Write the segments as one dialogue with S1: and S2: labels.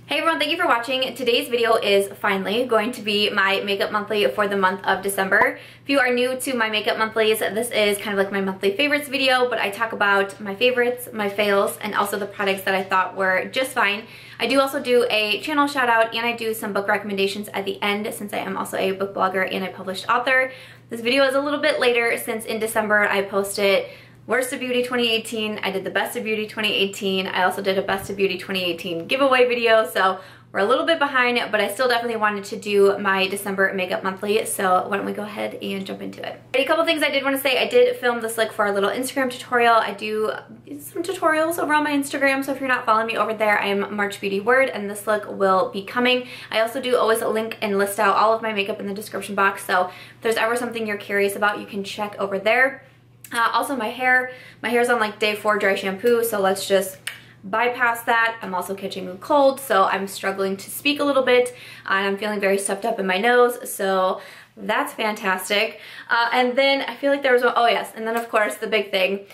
S1: Hey everyone, thank you for watching. Today's video is finally going to be my makeup monthly for the month of December. If you are new to my makeup monthlies, this is kind of like my monthly favorites video, but I talk about my favorites, my fails, and also the products that I thought were just fine. I do also do a channel shout out and I do some book recommendations at the end since I am also a book blogger and a published author. This video is a little bit later since in December I posted Worst of Beauty 2018, I did the Best of Beauty 2018, I also did a Best of Beauty 2018 giveaway video, so we're a little bit behind, but I still definitely wanted to do my December makeup monthly, so why don't we go ahead and jump into it. A couple things I did want to say. I did film this look for a little Instagram tutorial. I do some tutorials over on my Instagram, so if you're not following me over there, I am March Beauty Word, and this look will be coming. I also do always link and list out all of my makeup in the description box, so if there's ever something you're curious about, you can check over there. Also my hair's on like day 4 dry shampoo, so let's just bypass that. I'm also catching a cold, so I'm struggling to speak a little bit, and I'm feeling very stuffed up in my nose, so that's fantastic. And then I feel like there was one, oh yes, and then of course the big thing.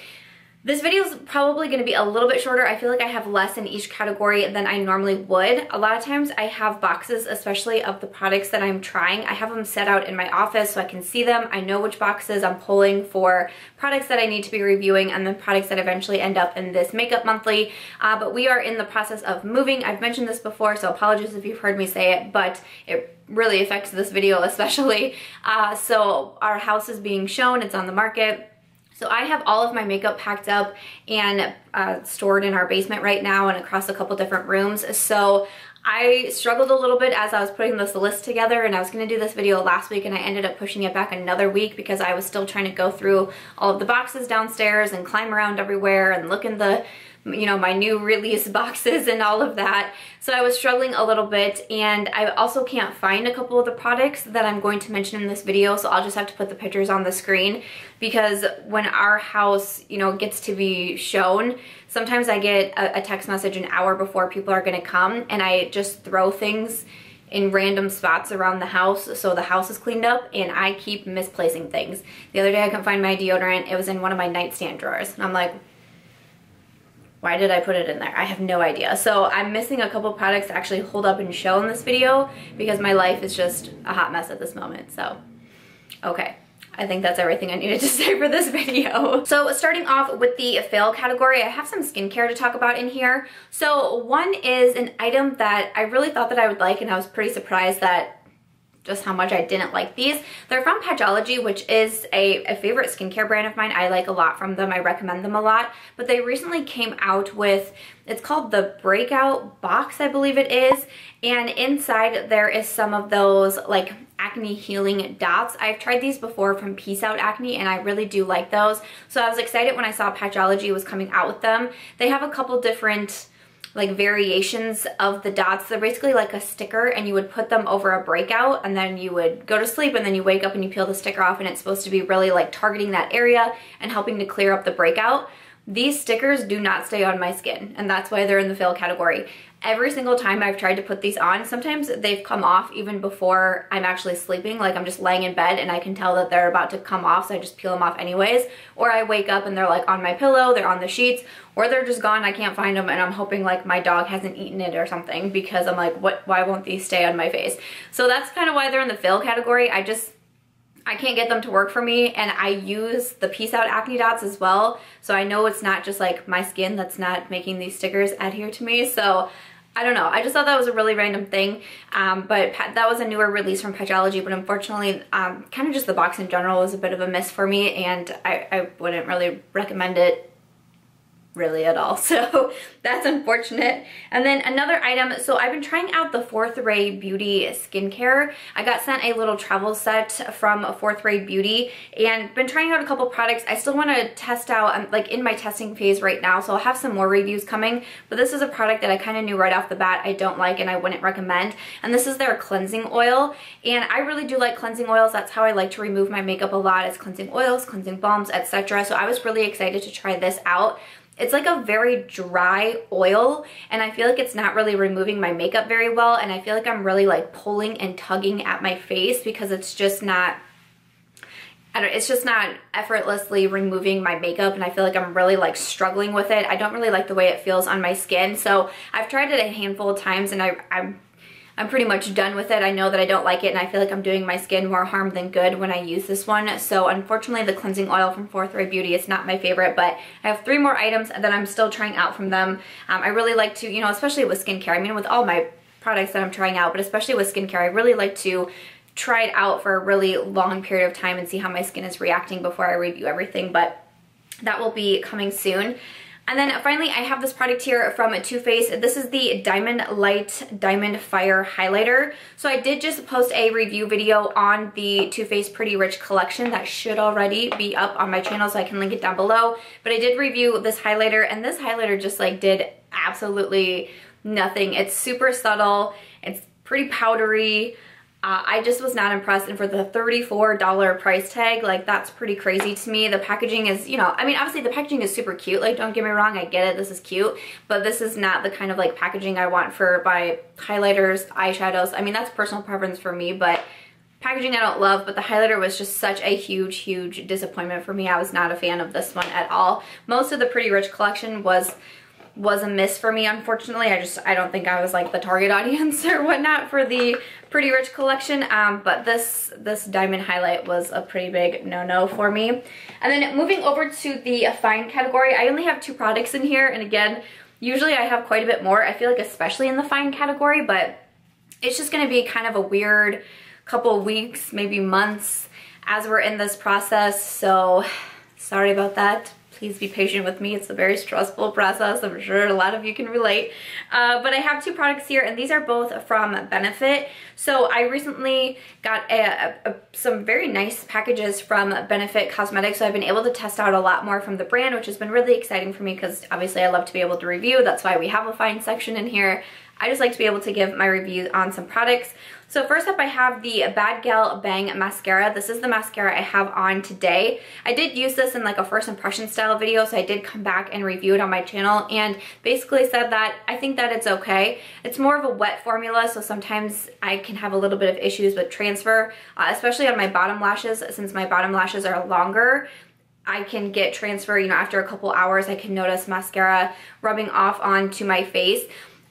S1: This video is probably going to be a little bit shorter. I feel like I have less in each category than I normally would. A lot of times I have boxes, especially of the products that I'm trying. I have them set out in my office so I can see them. I know which boxes I'm pulling for products that I need to be reviewing and the products that eventually end up in this makeup monthly. But we are in the process of moving. I've mentioned this before, so apologies if you've heard me say it, but it really affects this video especially. So our house is being shown, it's on the market. So I have all of my makeup packed up and stored in our basement right now and across a couple different rooms. So I struggled a little bit as I was putting this list together, and I was going to do this video last week and I ended up pushing it back another week because I was still trying to go through all of the boxes downstairs and climb around everywhere and look in the, you know, my new release boxes and all of that. So I was struggling a little bit, and I also can't find a couple of the products that I'm going to mention in this video, so I'll just have to put the pictures on the screen because when our house, you know, gets to be shown, sometimes I get a text message an hour before people are gonna come, and I just throw things in random spots around the house so the house is cleaned up, and I keep misplacing things. The other day I couldn't find my deodorant. It was in one of my nightstand drawers, and I'm like, why did I put it in there? I have no idea. So I'm missing a couple products to actually hold up and show in this video because my life is just a hot mess at this moment. So, okay. I think that's everything I needed to say for this video. So starting off with the fail category, I have some skincare to talk about in here. So one is an item that I really thought that I would like, and I was pretty surprised that just how much I didn't like these. They're from Patchology, which is a favorite skincare brand of mine. I like a lot from them. I recommend them a lot. But they recently came out with, it's called the Breakout Box, I believe it is. And inside there is some of those like acne healing dots. I've tried these before from Peace Out Acne, and I really do like those. So I was excited when I saw Patchology was coming out with them. They have a couple different like variations of the dots. They're basically like a sticker, and you would put them over a breakout, and then you would go to sleep, and then you wake up and you peel the sticker off, and it's supposed to be really like targeting that area and helping to clear up the breakout. These stickers do not stay on my skin, and that's why they're in the fail category. Every single time I've tried to put these on, sometimes they've come off even before I'm actually sleeping. Like I'm just laying in bed and I can tell that they're about to come off, so I just peel them off anyways. Or I wake up and they're like on my pillow, they're on the sheets, or they're just gone, I can't find them, and I'm hoping like my dog hasn't eaten it or something because I'm like, why won't these stay on my face? So that's kind of why they're in the fail category. I can't get them to work for me, and I use the Peace Out Acne dots as well, so I know it's not just like my skin that's not making these stickers adhere to me. So I don't know, I just thought that was a really random thing, but that was a newer release from Patchology, but unfortunately kind of just the box in general was a bit of a miss for me, and I wouldn't really recommend it really at all, so that's unfortunate. And then another item, so I've been trying out the Fourth Ray Beauty skincare. I got sent a little travel set from Fourth Ray Beauty and been trying out a couple products. I still want to test out, I'm like in my testing phase right now, so I'll have some more reviews coming, but this is a product that I kind of knew right off the bat I don't like and I wouldn't recommend, and this is their cleansing oil. And I really do like cleansing oils. That's how I like to remove my makeup a lot, is cleansing oils, cleansing balms, etc. So I was really excited to try this out. It's like a very dry oil, and I feel like it's not really removing my makeup very well, and I feel like I'm really like pulling and tugging at my face because it's just not, it's just not effortlessly removing my makeup, and I feel like I'm really like struggling with it. I don't really like the way it feels on my skin. So I've tried it a handful of times, and I'm pretty much done with it. I know that I don't like it, and I feel like I'm doing my skin more harm than good when I use this one. So unfortunately, the cleansing oil from Forthright Beauty is not my favorite, but I have 3 more items that I'm still trying out from them. I really like to, you know, especially with skincare, I mean with all my products that I'm trying out, but especially with skincare, I really like to try it out for a really long period of time and see how my skin is reacting before I review everything, but that will be coming soon. And then finally, I have this product here from Too Faced. This is the Diamond Light Diamond Fire Highlighter. So I did just post a review video on the Too Faced Pretty Rich collection that should already be up on my channel, so I can link it down below. But I did review this highlighter, and this highlighter just like did absolutely nothing. It's super subtle. It's pretty powdery. I just was not impressed, and for the $34 price tag, like that's pretty crazy to me. The packaging is, you know, I mean obviously the packaging is super cute, like don't get me wrong, I get it, this is cute, but this is not the kind of like packaging I want for my highlighters, eyeshadows. I mean that's personal preference for me, but packaging I don't love, but the highlighter was just such a huge disappointment for me. I was not a fan of this one at all. Most of the Pretty Rich collection was a miss for me, unfortunately. I don't think I was like the target audience or whatnot for the Pretty Rich collection, but this diamond highlight was a pretty big no-no for me. And then moving over to the fine category, I only have 2 products in here, and again, usually I have quite a bit more, I feel like, especially in the fine category, but it's just gonna be kind of a weird couple weeks, maybe months, as we're in this process, so sorry about that. Please be patient with me. It's a very stressful process. I'm sure a lot of you can relate. But I have 2 products here, and these are both from Benefit. So I recently got some very nice packages from Benefit Cosmetics. So I've been able to test out a lot more from the brand, which has been really exciting for me because obviously I love to be able to review. That's why we have a fine section in here. I just like to be able to give my reviews on some products. So first up, I have the Bad Gal Bang Mascara. This is the mascara I have on today. I did use this in like a first impression style video, so I did come back and review it on my channel and basically said that I think that it's okay. It's more of a wet formula, so sometimes I can have a little bit of issues with transfer, especially on my bottom lashes. Since my bottom lashes are longer, I can get transfer, you know, after a couple hours. I can notice mascara rubbing off onto my face.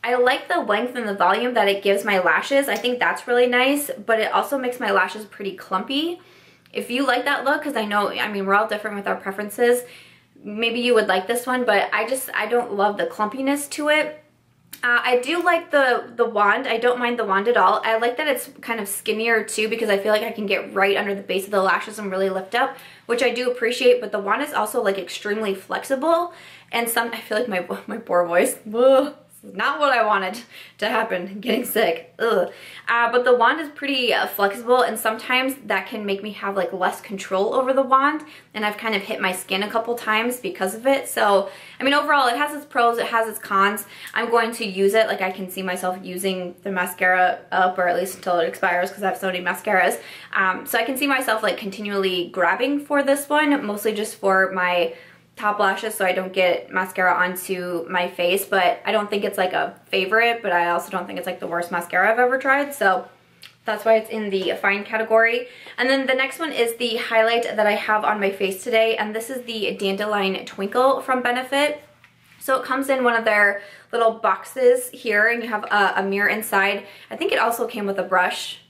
S1: I like the length and the volume that it gives my lashes. I think that's really nice, but it also makes my lashes pretty clumpy. If you like that look, because I know, I mean, we're all different with our preferences, maybe you would like this one, but I don't love the clumpiness to it. I do like the wand. I don't mind the wand at all. I like that it's kind of skinnier too, because I feel like I can get right under the base of the lashes and really lift up, which I do appreciate, but the wand is also like extremely flexible, and I feel like my poor voice, ugh, not what I wanted to happen, getting sick, ugh. But the wand is pretty flexible, and sometimes that can make me have like less control over the wand, and I've kind of hit my skin a couple times because of it. So I mean, overall it has its pros, it has its cons. I'm going to use it, like I can see myself using the mascara up, or at least until it expires, because I have so many mascaras. So I can see myself like continually grabbing for this one, mostly just for my top lashes so I don't get mascara onto my face, but I don't think it's like a favorite, but I also don't think it's like the worst mascara I've ever tried, so that's why it's in the fine category. And then the next one is the highlight that I have on my face today, and this is the Dandelion Twinkle from Benefit. So it comes in one of their little boxes here, and you have a mirror inside. I think it also came with a brush,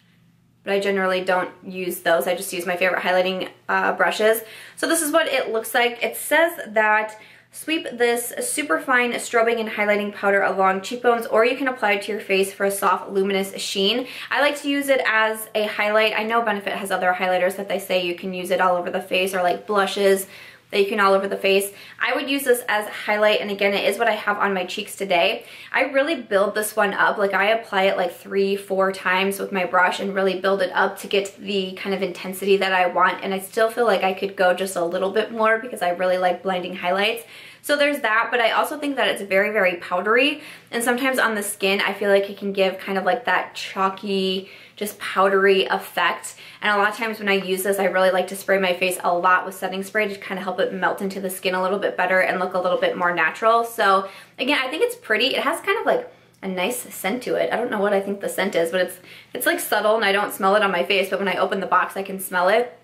S1: but I generally don't use those. I just use my favorite highlighting brushes. So this is what it looks like. It says that sweep this super fine strobing and highlighting powder along cheekbones, or you can apply it to your face for a soft luminous sheen. I like to use it as a highlight. I know Benefit has other highlighters that they say you can use it all over the face, or like blushes that you can all over the face. I would use this as a highlight, and again, it is what I have on my cheeks today. I really build this one up. Like I apply it like 3-4 times with my brush and really build it up to get the kind of intensity that I want, and I still feel like I could go just a little bit more because I really like blending highlights. So there's that, but I also think that it's very powdery, and sometimes on the skin I feel like it can give kind of like that chalky, just powdery effect. And a lot of times when I use this, I really like to spray my face a lot with setting spray to kind of help it melt into the skin a little bit better and look a little bit more natural. So again, I think it's pretty. It has kind of like a nice scent to it. I don't know what I think the scent is, but it's like subtle, and I don't smell it on my face, but when I open the box I can smell it.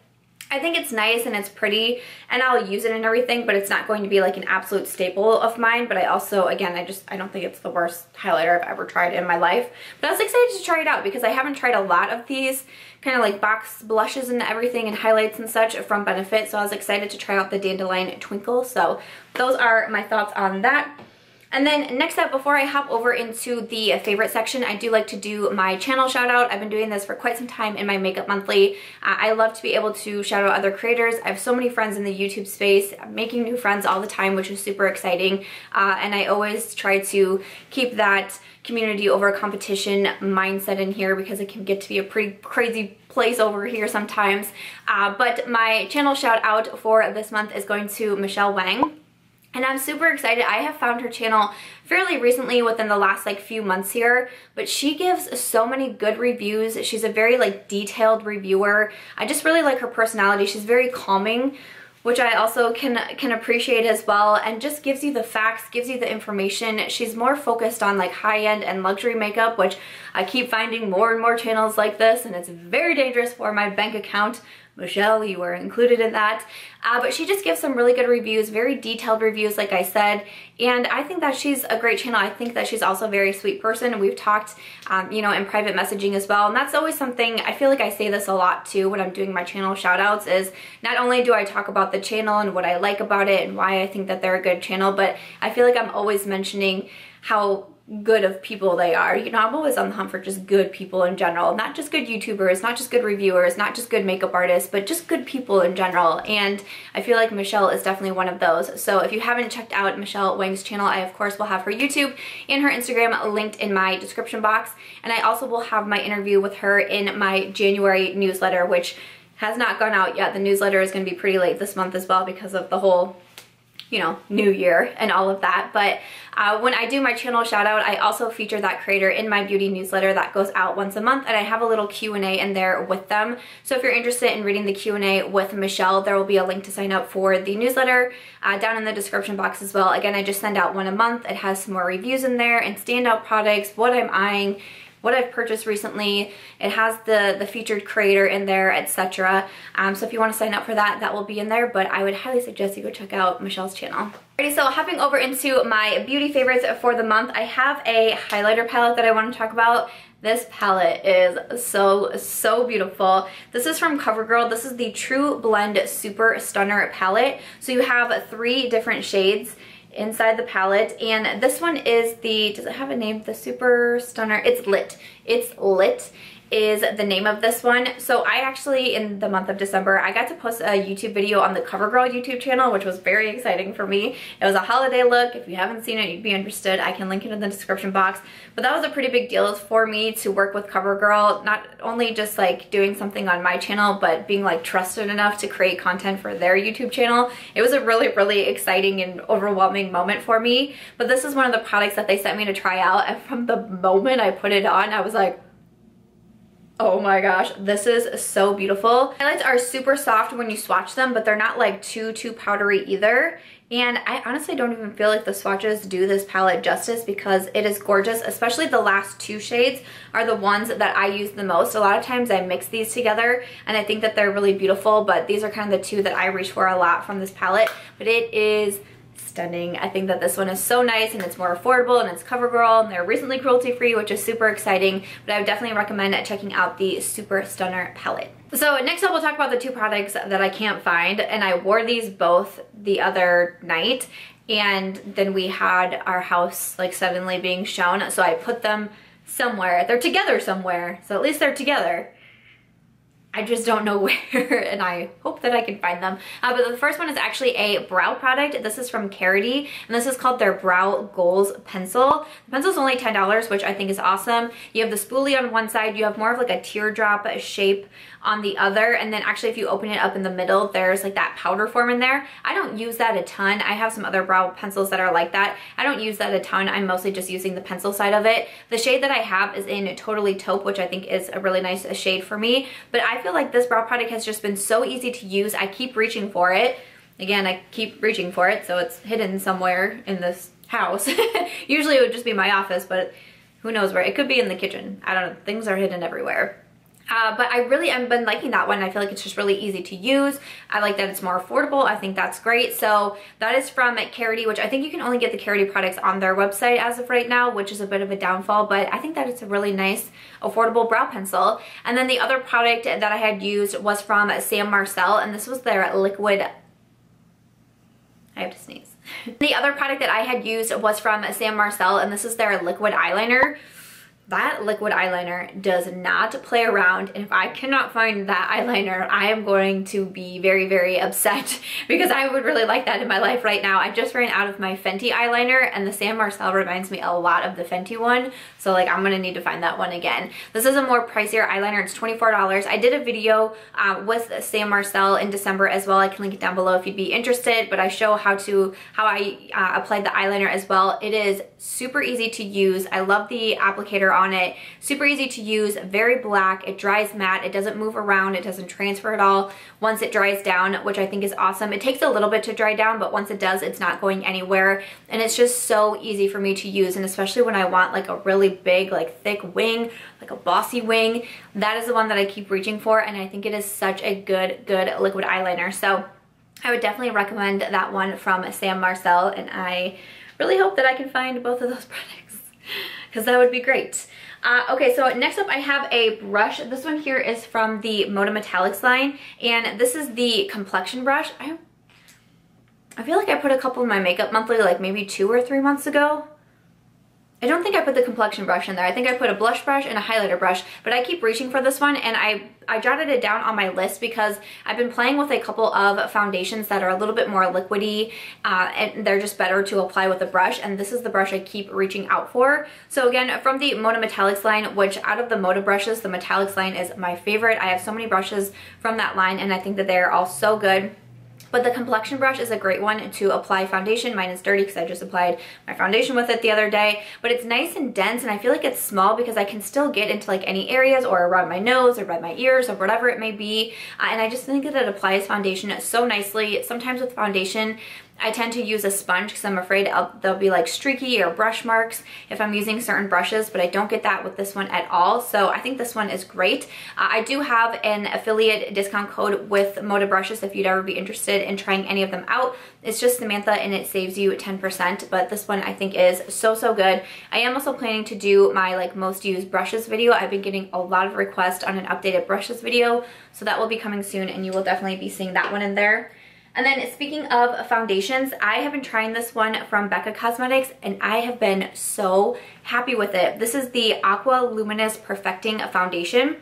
S1: I think it's nice and it's pretty and I'll use it and everything, but it's not going to be like an absolute staple of mine. But I also, again, I don't think it's the worst highlighter I've ever tried in my life. But I was excited to try it out because I haven't tried a lot of these kind of like box blushes and everything and highlights and such from Benefit. So I was excited to try out the Dandelion Twinkle. So those are my thoughts on that. And then next up, before I hop over into the favorite section, I do like to do my channel shout out. I've been doing this for quite some time in my Makeup Monthly. I love to be able to shout out other creators. I have so many friends in the YouTube space. I'm making new friends all the time, which is super exciting. And I always try to keep that community over competition mindset in here because it can get to be a pretty crazy place over here sometimes. But my channel shout out for this month is going to Michele Wang. And I'm super excited. I have found her channel fairly recently within the last like few months here, but she gives so many good reviews. She's a very like detailed reviewer. I just really like her personality. She's very calming, which I also can appreciate as well, and just gives you the facts, gives you the information. She's more focused on like high-end and luxury makeup, which I keep finding more and more channels like this, and it's very dangerous for my bank account. Michelle, you were included in that. But she just gives some really good reviews, very detailed reviews, like I said. And I think that she's a great channel. I think that she's also a very sweet person. We've talked, you know, in private messaging as well. And that's always something, I feel like I say this a lot too when I'm doing my channel shout outs, is not only do I talk about the channel and what I like about it and why I think that they're a good channel, but I feel like I'm always mentioning how good of people they are. You know, I'm always on the hunt for just good people in general, not just good YouTubers, not just good reviewers, not just good makeup artists, but just good people in general. And I feel like Michelle is definitely one of those. So if you haven't checked out Michele Wang's channel, I of course will have her YouTube and her Instagram linked in my description box. And I also will have my interview with her in my January newsletter, which has not gone out yet. The newsletter is going to be pretty late this month as well because of the whole, you know, new year and all of that. But when I do my channel shout out, I also feature that creator in my beauty newsletter that goes out once a month, and I have a little Q&A in there with them. So if you're interested in reading the Q&A with Michelle, there will be a link to sign up for the newsletter down in the description box as well. Again, I just send out one a month. It has some more reviews in there and standout products, what I'm eyeing, what I've purchased recently. It has the featured creator in there, etc. So if you want to sign up for that, that will be in there, but I would highly suggest you go check out Michelle's channel. Alrighty, so hopping over into my beauty favorites for the month, I have a highlighter palette that I want to talk about. This palette is so beautiful. This is from Covergirl. This is the True Blend Super Stunner palette. So you have 3 different shades inside the palette, and this one is the, does it have a name? The Super Stunner, it's Lit. It's Lit is the name of this one. So I actually, in the month of December, I got to post a YouTube video on the Covergirl YouTube channel, which was very exciting for me. It was a holiday look. If you haven't seen it, you'd be interested. I can link it in the description box. But that was a pretty big deal for me to work with Covergirl, not only just like doing something on my channel, but being like trusted enough to create content for their YouTube channel. It was a really exciting and overwhelming moment for me. But this is one of the products that they sent me to try out, and from the moment I put it on, I was like, oh my gosh, this is so beautiful. Highlights are super soft when you swatch them, but they're not like too powdery either. And I honestly don't even feel like the swatches do this palette justice because it is gorgeous, especially the last 2 shades are the ones that I use the most. A lot of times I mix these together and I think that they're really beautiful, but these are kind of the 2 that I reach for a lot from this palette. But it is stunning. I think that this one is so nice and it's more affordable, and it's Covergirl and they're recently cruelty free, which is super exciting. But I would definitely recommend checking out the Super Stunner palette. So next up, we'll talk about the 2 products that I can't find, and I wore these both the other night, and then we had our house like suddenly being shown, so I put them somewhere. They're together somewhere, so at least they're together. I just don't know where, and I hope that I can find them. But the first one is actually a brow product. This is from Karity, and this is called their Brow Goals Pencil. The pencil's only $10, which I think is awesome. You have the spoolie on one side, you have more of like a teardrop shape on the other, and then actually if you open it up in the middle, there's like that powder form in there. I don't use that a ton. I have some other brow pencils that are like that. I don't use that a ton. I'm mostly just using the pencil side of it. The shade that I have is in Totally Taupe, which I think is a really nice shade for me, but I feel like this brow product has just been so easy to use. I keep reaching for it. Again, I keep reaching for it, so it's hidden somewhere in this house. Usually it would just be my office, but who knows where. It could be in the kitchen. I don't know. Things are hidden everywhere. But I've been liking that one. I feel like it's just really easy to use. I like that it's more affordable. I think that's great. So that is from Karity, which I think you can only get the Karity products on their website as of right now, which is a bit of a downfall, but I think that it's a really nice, affordable brow pencil. And then the other product that I had used was from Sam Marcel, and this was their liquid, I have to sneeze. The other product that I had used was from Sam Marcel, and this is their liquid eyeliner. That liquid eyeliner does not play around, and if I cannot find that eyeliner, I am going to be very, very upset because I would really like that in my life right now. I just ran out of my Fenty eyeliner, and the Sam Marcel reminds me a lot of the Fenty one, so like I'm gonna need to find that one again. This is a more pricier eyeliner. It's $24. I did a video with Sam Marcel in December as well. I can link it down below if you'd be interested, but I show how I applied the eyeliner as well. It is super easy to use. I love the applicator on it. Super easy to use, very black. It dries matte. It doesn't move around. It doesn't transfer at all once it dries down, which I think is awesome. It takes a little bit to dry down, but once it does, it's not going anywhere. And it's just so easy for me to use, and especially when I want like a really big, like thick wing, like a bossy wing, that is the one that I keep reaching for, and I think it is such a good liquid eyeliner. So I would definitely recommend that one from Sam Marcel, and I really hope that I can find both of those products because that would be great. Okay, so next up I have a brush. This one here is from the Moda Metallics line, and this is the complexion brush. I feel like I put a couple in my Makeup Monthly like maybe 2 or 3 months ago. I don't think I put the complexion brush in there. I think I put a blush brush and a highlighter brush, but I keep reaching for this one, and I jotted it down on my list because I've been playing with a couple of foundations that are a little bit more liquidy, and they're just better to apply with a brush, and this is the brush I keep reaching out for. So again, from the Moda Metallics line, which out of the Moda brushes, the Metallics line is my favorite. I have so many brushes from that line, and I think that they're all so good. But the complexion brush is a great one to apply foundation. Mine is dirty because I just applied my foundation with it the other day. But it's nice and dense, and I feel like it's small because I can still get into like any areas or around my nose or by my ears or whatever it may be. And I just think that it applies foundation so nicely. Sometimes with foundation, I tend to use a sponge because I'm afraid they'll be like streaky or brush marks if I'm using certain brushes, but I don't get that with this one at all. So I think this one is great. I do have an affiliate discount code with Moda Brushes if you'd ever be interested in trying any of them out. It's just Samantha, and it saves you 10%, but this one I think is so good. I am also planning to do my like most used brushes video. I've been getting a lot of requests on an updated brushes video, so that will be coming soon, and you will definitely be seeing that one in there. And then speaking of foundations, I have been trying this one from Beccca Cosmetics, and I have been so happy with it. This is the Aqua Luminous Perfecting Foundation.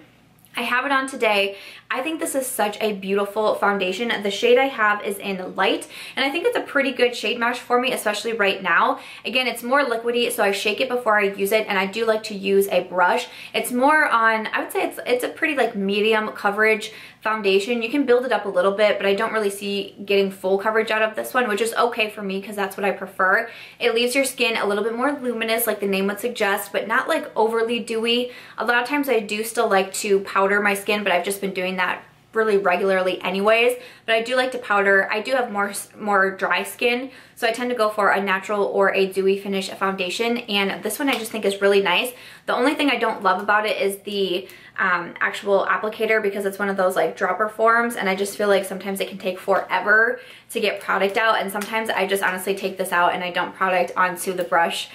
S1: I have it on today. I think this is such a beautiful foundation. The shade I have is in light, and I think it's a pretty good shade match for me, especially right now. Again, it's more liquidy, so I shake it before I use it, and I do like to use a brush. It's more on, I would say it's a pretty like medium coverage foundation. You can build it up a little bit, but I don't really see getting full coverage out of this one, which is okay for me because that's what I prefer. It leaves your skin a little bit more luminous, like the name would suggest, but not like overly dewy. A lot of times I do still like to powder my skin, but I've just been doing that really regularly anyways, but I do like to powder. I do have more dry skin, so I tend to go for a natural or a dewy finish foundation, and this one I just think is really nice. The only thing I don't love about it is the actual applicator, because it's one of those like dropper forms, and I just feel like sometimes it can take forever to get product out, and sometimes I just honestly take this out and I dump product onto the brush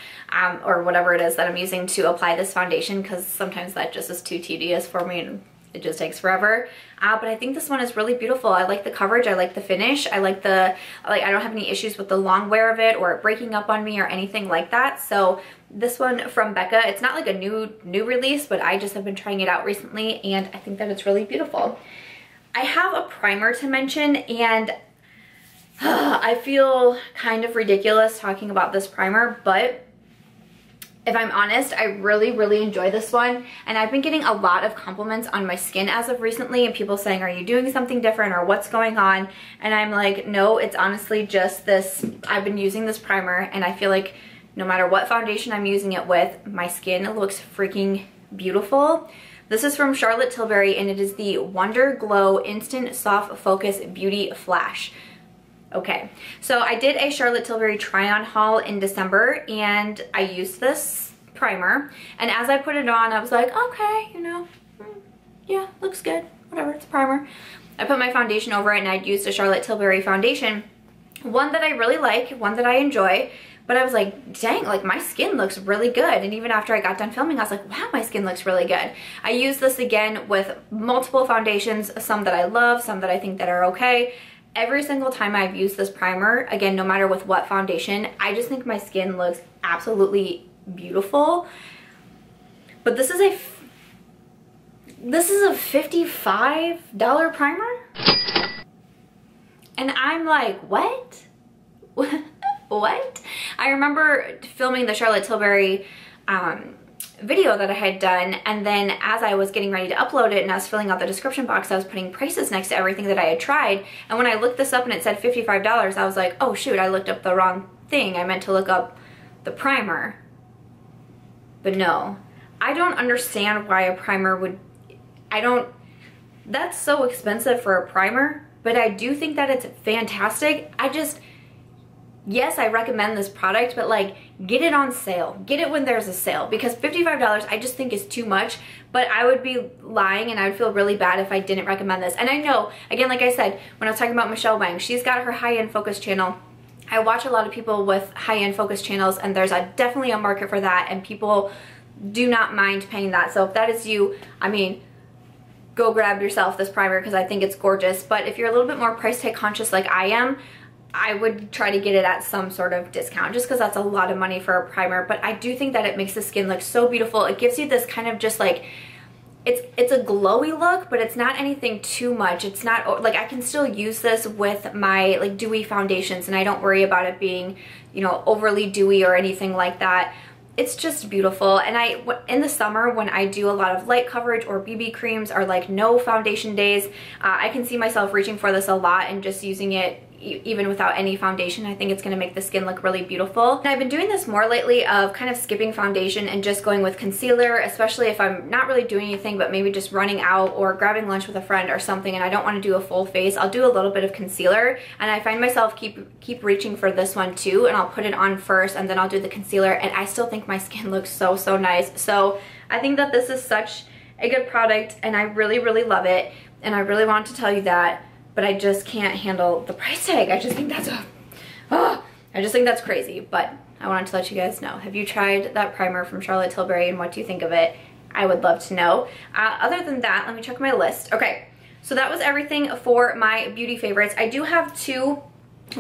S1: or whatever it is that I'm using to apply this foundation, because sometimes that just is too tedious for me and it just takes forever. But I think this one is really beautiful. I like the coverage, I like the finish, I don't have any issues with the long wear of it or it breaking up on me or anything like that. So this one from Beccca, it's not like a new release, but I just have been trying it out recently, and I think that it's really beautiful. I have a primer to mention, and I feel kind of ridiculous talking about this primer, but if I'm honest, I really enjoy this one, and I've been getting a lot of compliments on my skin as of recently, and people saying, are you doing something different or what's going on? And I'm like, no, it's honestly just this. I've been using this primer, and I feel like no matter what foundation I'm using it with, my skin looks freaking beautiful. This is from Charlotte Tilbury, and it is the Wonder Glow Instant Soft Focus Beauty Flash. Okay, so I did a Charlotte Tilbury try-on haul in December, and I used this primer, and as I put it on, I was like, okay, you know, yeah, looks good. Whatever, it's a primer. I put my foundation over it and I'd used a Charlotte Tilbury foundation. One that I really like, one that I enjoy, but I was like, dang, like my skin looks really good. And even after I got done filming, I was like, wow, my skin looks really good. I use this again with multiple foundations, some that I love, some that I think that are okay. Every single time I've used this primer, again, no matter with what foundation, I just think my skin looks absolutely beautiful. But this is a $55 primer? And I'm like, what? What? I remember filming the Charlotte Tilbury video that I had done, and then as I was getting ready to upload it and I was filling out the description box, I was putting prices next to everything that I had tried, and when I looked this up and it said $55, I was like, oh shoot, I looked up the wrong thing. I meant to look up the primer. But no, I don't understand why a primer would, that's so expensive for a primer, but I do think that it's fantastic. Yes, I recommend this product, but like, get it on sale. Get it when there's a sale, because $55 I just think is too much, but I would be lying and I would feel really bad if I didn't recommend this. And I know, again, like I said, when I was talking about Michele Wang, she's got her high-end focus channel. I watch a lot of people with high-end focus channels, and there's definitely a market for that, and people do not mind paying that. So if that is you, I mean, go grab yourself this primer because I think it's gorgeous. But if you're a little bit more price tag conscious like I am, I would try to get it at some sort of discount, just because that's a lot of money for a primer. But I do think that it makes the skin look so beautiful. It gives you this kind of just like, it's a glowy look, but it's not anything too much. It's not, like, I can still use this with my like dewy foundations and I don't worry about it being, you know, overly dewy or anything like that. It's just beautiful. And in the summer when I do a lot of light coverage or BB creams or like no foundation days, I can see myself reaching for this a lot and just using it even without any foundation. I think it's going to make the skin look really beautiful. And I've been doing this more lately of kind of skipping foundation and just going with concealer, especially if I'm not really doing anything but maybe just running out or grabbing lunch with a friend or something and I don't want to do a full face. I'll do a little bit of concealer, and I find myself keep reaching for this one too, and I'll put it on first and then I'll do the concealer, and I still think my skin looks so nice. So I think that this is such a good product and I really love it, and I really want to tell you that, but I just can't handle the price tag. I just think that's I just think that's crazy. But I wanted to let you guys know. Have you tried that primer from Charlotte Tilbury, and what do you think of it? I would love to know. Other than that, let me check my list. Okay, so that was everything for my beauty favorites. I do have 2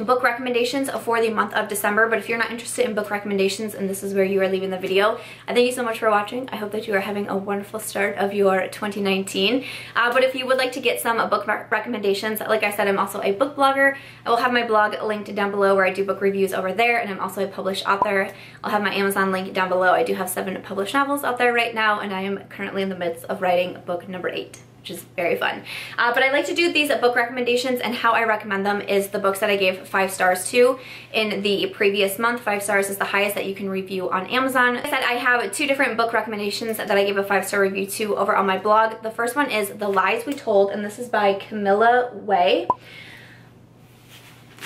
S1: book recommendations for the month of December, but if you're not interested in book recommendations and this is where you are leaving the video, I thank you so much for watching. I hope that you are having a wonderful start of your 2019. But if you would like to get some book recommendations, like I said, I'm also a book blogger. I will have my blog linked down below where I do book reviews over there, and I'm also a published author. I'll have my Amazon link down below. I do have 7 published novels out there right now, and I am currently in the midst of writing book number 8. Which is very fun. But I like to do these book recommendations, and how I recommend them is the books that I gave 5 stars to in the previous month. 5 stars is the highest that you can review on Amazon. Like I said, I have 2 different book recommendations that I gave a 5-star review to over on my blog. The first one is The Lies We Told, and this is by Camilla Wang.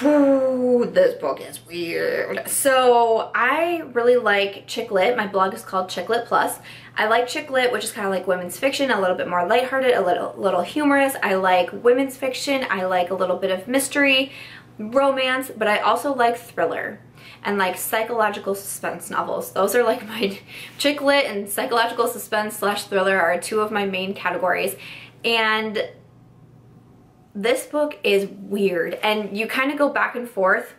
S1: Ooh, this book is weird. So I really like chick lit. My blog is called Chick Lit Plus. I like chick lit, which is kind of like women's fiction, a little bit more lighthearted, a little humorous. I like women's fiction. I like a little bit of mystery, romance, but I also like thriller and like psychological suspense novels. Those are like my chick lit, and psychological suspense / thriller are 2 of my main categories. And this book is weird, and you kind of go back and forth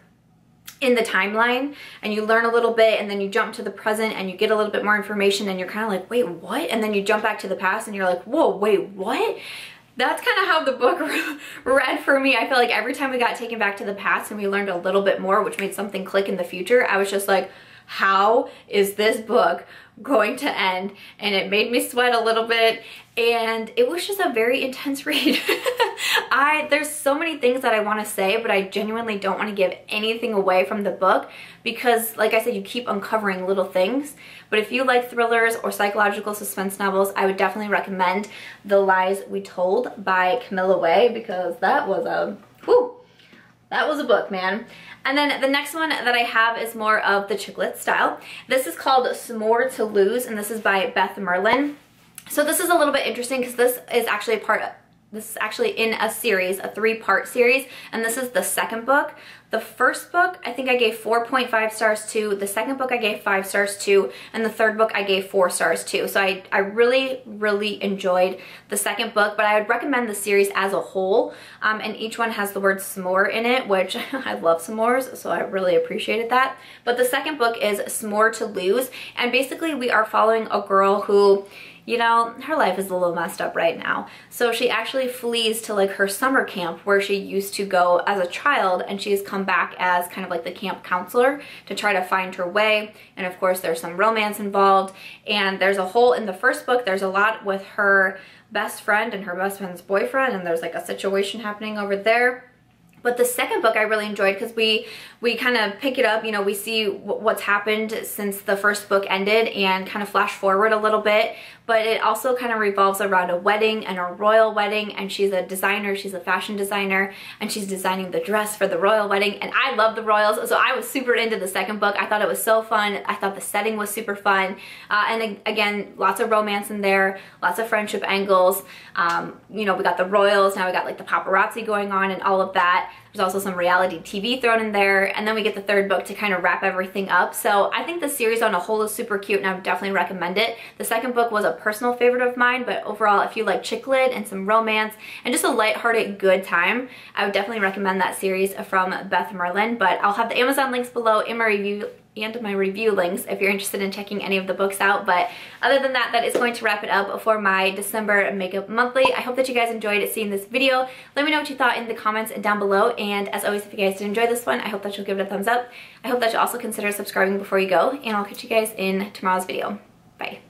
S1: in the timeline, and you learn a little bit, and then you jump to the present and you get a little bit more information, and you're kind of like, wait, what? And then you jump back to the past and you're like, whoa, wait, what? That's kind of how the book read for me. I feel like every time we got taken back to the past and we learned a little bit more, which made something click in the future, I was just like, how is this book going to end? And it made me sweat a little bit, and it was just a very intense read. There's so many things that I want to say, but I genuinely don't want to give anything away from the book because, like I said, you keep uncovering little things. But if you like thrillers or psychological suspense novels, I would definitely recommend The Lies We Told by Camilla Wang, because that was a book, man. And then the next one that I have is more of the chick lit style. This is called Some More to Lose, and this is by Beth Merlin. So this is a little bit interesting because this is actually in a series, a 3-part series, and this is the second book. The first book, I think I gave 4.5 stars to. The second book I gave 5 stars to, and the third book I gave 4 stars to. So I really, really enjoyed the second book, but I would recommend the series as a whole, and each one has the word s'more in it, which I love s'mores, so I really appreciated that. But the second book is S'more to Lose, and basically we are following a girl who, you know, her life is a little messed up right now. So she actually flees to like her summer camp where she used to go as a child, and she has come back as kind of like the camp counselor to try to find her way. And of course there's some romance involved, and there's a whole, in the first book there's a lot with her best friend and her best friend's boyfriend, and there's like a situation happening over there. But the second book I really enjoyed because we kind of pick it up, you know, we see what's happened since the first book ended and kind of flash forward a little bit. But it also kind of revolves around a wedding and a royal wedding, and she's a designer, she's a fashion designer, and she's designing the dress for the royal wedding. And I love the royals, so I was super into the second book. I thought it was so fun. I thought the setting was super fun. And again, lots of romance in there, lots of friendship angles. You know, we got the royals, now we got like the paparazzi going on and all of that. There's also some reality TV thrown in there, and then we get the third book to kind of wrap everything up. So I think the series on a whole is super cute, and I would definitely recommend it. The second book was a personal favorite of mine, but overall, if you like chick lit and some romance and just a lighthearted good time, I would definitely recommend that series from Beth Merlin. But I'll have the Amazon links below in my review and my review links if you're interested in checking any of the books out. But other than that, that is going to wrap it up for my December Makeup Monthly. I hope that you guys enjoyed seeing this video. Let me know what you thought in the comments down below, and as always, if you guys did enjoy this one, I hope that you'll give it a thumbs up. I hope that you'll also consider subscribing before you go, and I'll catch you guys in tomorrow's video. Bye.